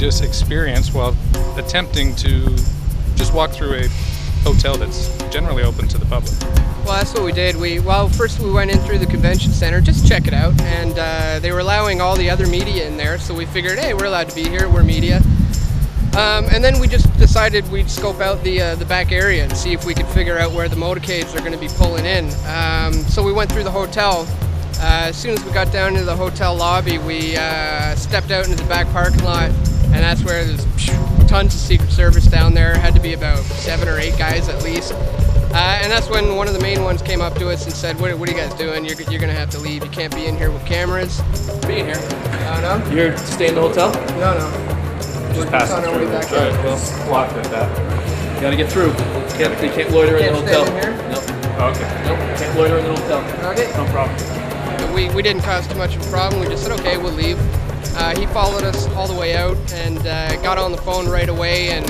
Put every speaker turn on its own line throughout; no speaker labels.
religious experience while attempting to just walk through a hotel that's generally open to the public.
Well, that's what we did. First we went in through the convention center just to check it out, and they were allowing all the other media in there, so we figured, hey, we're allowed to be here, we're media. And then we just decided we'd scope out the back area and see if we could figure out where the motorcades are going to be pulling in. So we went through the hotel. As soon as we got down into the hotel lobby, we stepped out into the back parking lot, and that's where there's tons of Secret Service down there. Had to be about 7 or 8 guys at least. And that's when one of the main ones came up to us and said, what are you guys doing? You're going to have to leave. You can't be in here with cameras.
Being here.
No?
You're staying in the hotel?
No.
Just pass
on our way back.
All right, well, blocked at that. You gotta get through. You can't loiter in the hotel.
Stay in here?
Nope.
Oh, okay.
Nope, can't loiter in the hotel.
Okay.
No problem.
We didn't cause too much of a problem. We just said, okay, we'll leave. He followed us all the way out and got on the phone right away. And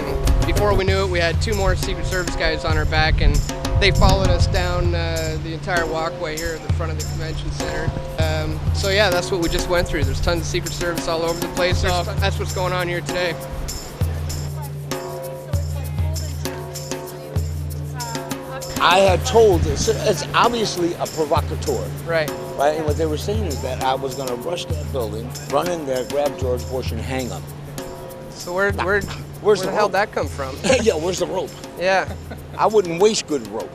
before we knew it, we had 2 more Secret Service guys on our back, and they followed us down the entire walkway here at the front of the convention center. So yeah, that's what we just went through. There's tons of Secret Service all over the place. That's what's going on here today.
I had told, it's obviously a provocateur.
Right.
And what they were saying is that I was going to rush that building, run in there, grab George Bush, and hang him.
So where the hell did that come from?
Yeah, where's the rope?
Yeah.
I wouldn't waste good rope.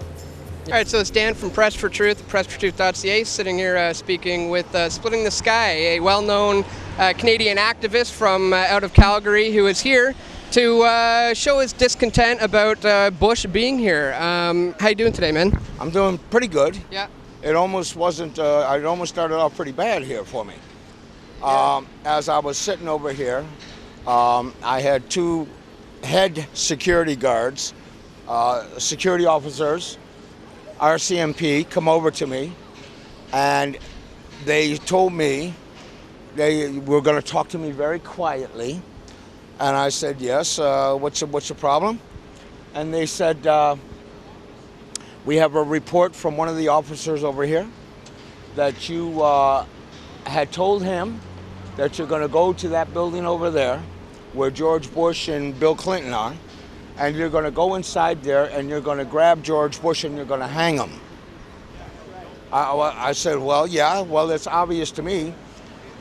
All right, so it's Dan from Press for Truth, pressfortruth.ca, sitting here speaking with Splitting the Sky, a well-known Canadian activist from out of Calgary who is here to show his discontent about Bush being here. How you doing today, man?
I'm doing pretty good.
Yeah.
It almost wasn't, it almost started off pretty bad here for me. As I was sitting over here, I had 2 head security guards, security officers, RCMP, come over to me, and they told me they were going to talk to me very quietly. And I said, yes, what's the problem? And they said, we have a report from one of the officers over here that you had told him that you're going to go to that building over there where George Bush and Bill Clinton are, and you're going to go inside there and you're going to grab George Bush and you're going to hang him. I said, well, yeah, well, it's obvious to me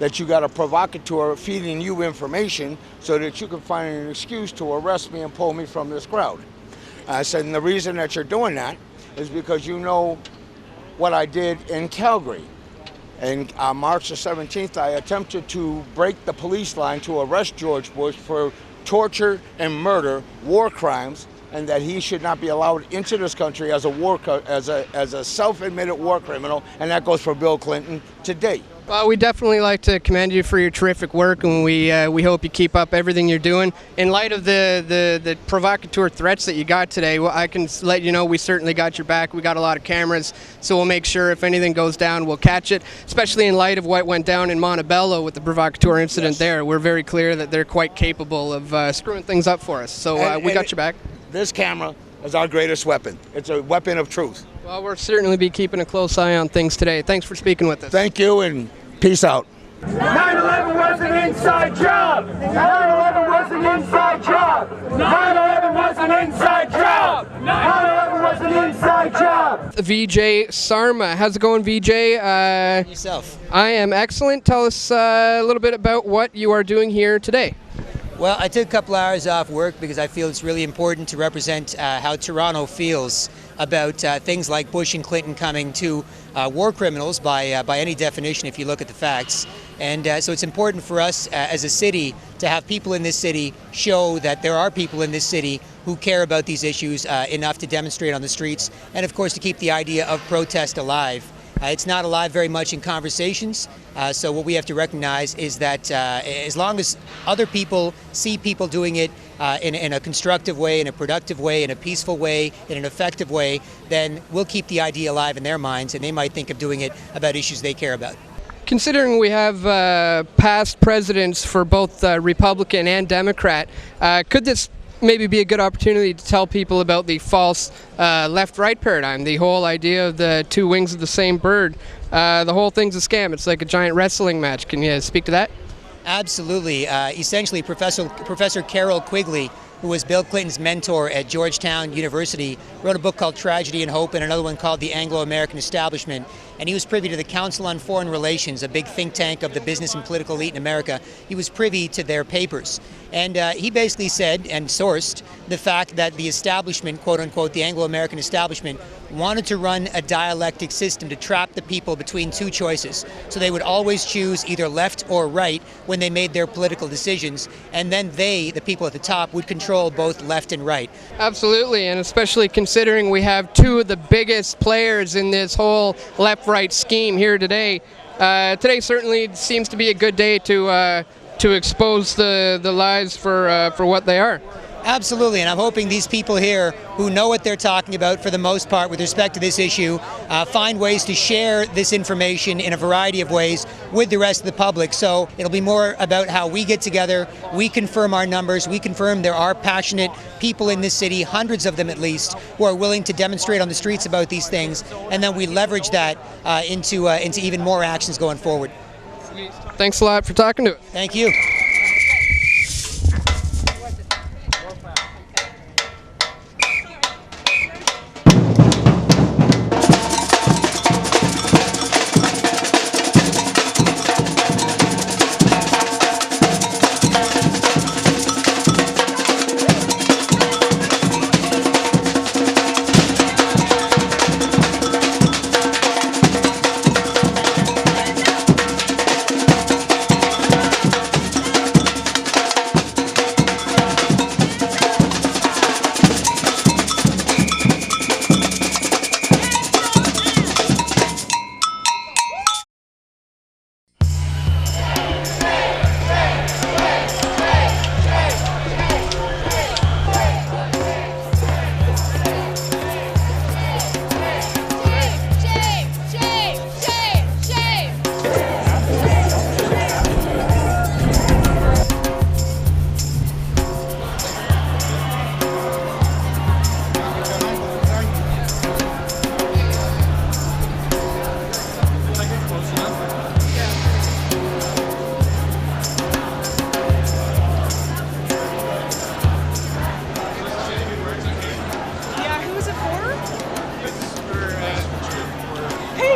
that you got a provocateur feeding you information so that you can find an excuse to arrest me and pull me from this crowd. I said, and the reason that you're doing that is because you know what I did in Calgary. And on March the 17th, I attempted to break the police line to arrest George Bush for torture and murder, war crimes, and that he should not be allowed into this country as a self-admitted war criminal, and that goes for Bill Clinton today.
Well, we definitely like to commend you for your terrific work, and we hope you keep up everything you're doing. In light of the provocateur threats that you got today, well, I can let you know we certainly got your back. We got a lot of cameras, so we'll make sure if anything goes down, we'll catch it, especially in light of what went down in Montebello with the provocateur incident there. We're very clear that they're quite capable of screwing things up for us, so we got your back.
This camera is our greatest weapon. It's a weapon of truth.
Well, we'll certainly be keeping a close eye on things today. Thanks for speaking with us.
Thank you, and peace out.
9/11 was an inside job. 9/11 was an inside job. 9/11 was an inside job. 9/11 was an inside job.
VJ Sarma. How's it going, VJ?
Yourself.
I am excellent. Tell us a little bit about what you are doing here today.
Well, I took a couple hours off work because I feel it's really important to represent how Toronto feels about things like Bush and Clinton coming to war criminals by any definition if you look at the facts. And so it's important for us as a city to have people in this city show that there are people in this city who care about these issues enough to demonstrate on the streets, and of course to keep the idea of protest alive. It's not alive very much in conversations, so what we have to recognize is that as long as other people see people doing it in a constructive way, in a productive way, in a peaceful way, in an effective way, then we'll keep the idea alive in their minds, and they might think of doing it about issues they care about.
Considering we have past presidents for both Republican and Democrat, could this maybe be a good opportunity to tell people about the false left-right paradigm, the whole idea of the 2 wings of the same bird? The whole thing's a scam. It's like a giant wrestling match. Can you speak to that?
Absolutely. Essentially, Professor Carroll Quigley, who was Bill Clinton's mentor at Georgetown University, wrote a book called Tragedy and Hope and another one called The Anglo-American Establishment. And he was privy to the Council on Foreign Relations, a big think tank of the business and political elite in America. He was privy to their papers. And he basically said and sourced the fact that the establishment, quote unquote, the Anglo-American establishment, wanted to run a dialectic system to trap the people between two choices. So they would always choose either left or right when they made their political decisions. And then they, the people at the top, would control both left and right.
Absolutely, and especially considering we have two of the biggest players in this whole left-right scheme here today. Today certainly seems to be a good day to expose the lies for what they are.
Absolutely, and I'm hoping these people here who know what they're talking about for the most part with respect to this issue find ways to share this information in a variety of ways with the rest of the public. So it'll be more about how we get together, we confirm our numbers, we confirm there are passionate people in this city, hundreds of them at least, who are willing to demonstrate on the streets about these things, and then we leverage that into even more actions going forward.
Thanks a lot for talking to us.
Thank you.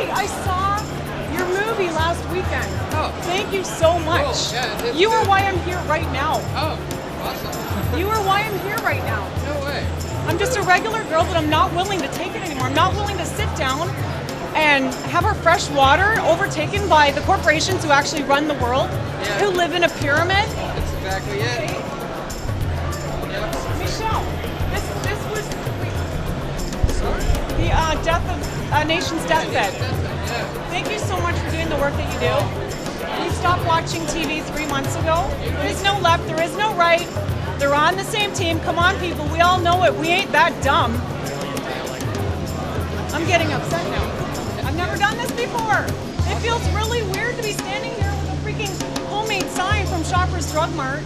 I saw your movie last weekend.
Oh.
Thank you so much.
Cool. Yeah,
you are why I'm here right now.
Oh, awesome.
You are why I'm here right now.
No way.
I'm just a regular girl that I'm not willing to take it anymore. I'm not willing to sit down and have our fresh water overtaken by the corporations who actually run the world, who live in a pyramid.
That's exactly it. Yep.
Michelle, this was the death of nation's deathbed.
Yeah.
Thank you so much for doing the work that you do. You stopped watching TV 3 months ago. There is no left, there is no right. They're on the same team. Come on, people, we all know it. We ain't that dumb. I'm getting upset now. I've never done this before. It feels really weird to be standing here with a freaking homemade sign from Shoppers Drug Mart.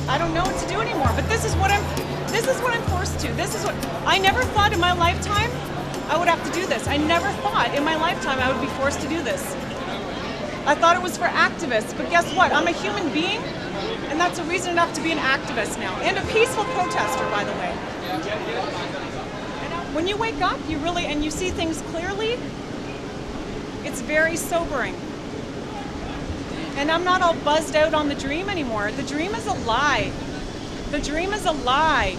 I don't know what to do anymore, but this is what I'm forced to. This is what I never thought in my lifetime I would have to do this. I never thought in my lifetime I would be forced to do this. I thought it was for activists, but guess what? I'm a human being, and that's a reason enough to be an activist now, and a peaceful protester, by the way. When you wake up, you really, and you see things clearly, it's very sobering. And I'm not all buzzed out on the dream anymore. The dream is a lie. The dream is a lie.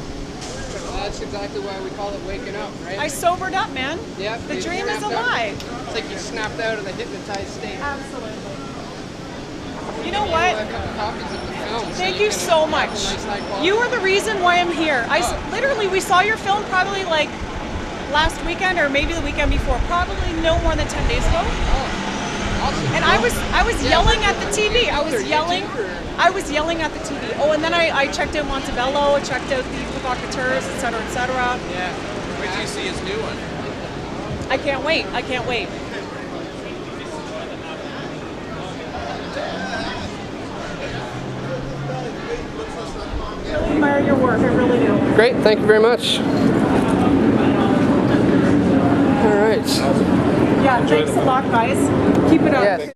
Well, that's exactly why we call it waking up, right?
I sobered up, man.
Yeah.
The dream is a lie.
It's like you snapped out of the hypnotized state.
Absolutely. You know what? Thank you so much. You are the reason why I'm here. Literally, we saw your film probably like last weekend or maybe the weekend before, probably no more than 10 days ago.
Awesome.
And I was yelling at the TV. I was yelling at the TV. Oh, and then I checked out Montebello, I checked out the provocateurs, et cetera, et cetera.
Yeah. Wait till you see his new one.
I can't wait. I can't wait. I really admire your work. I really do.
Great. Thank you very much. All right.
Yeah, thanks a lot, guys. Keep it up.
Yes.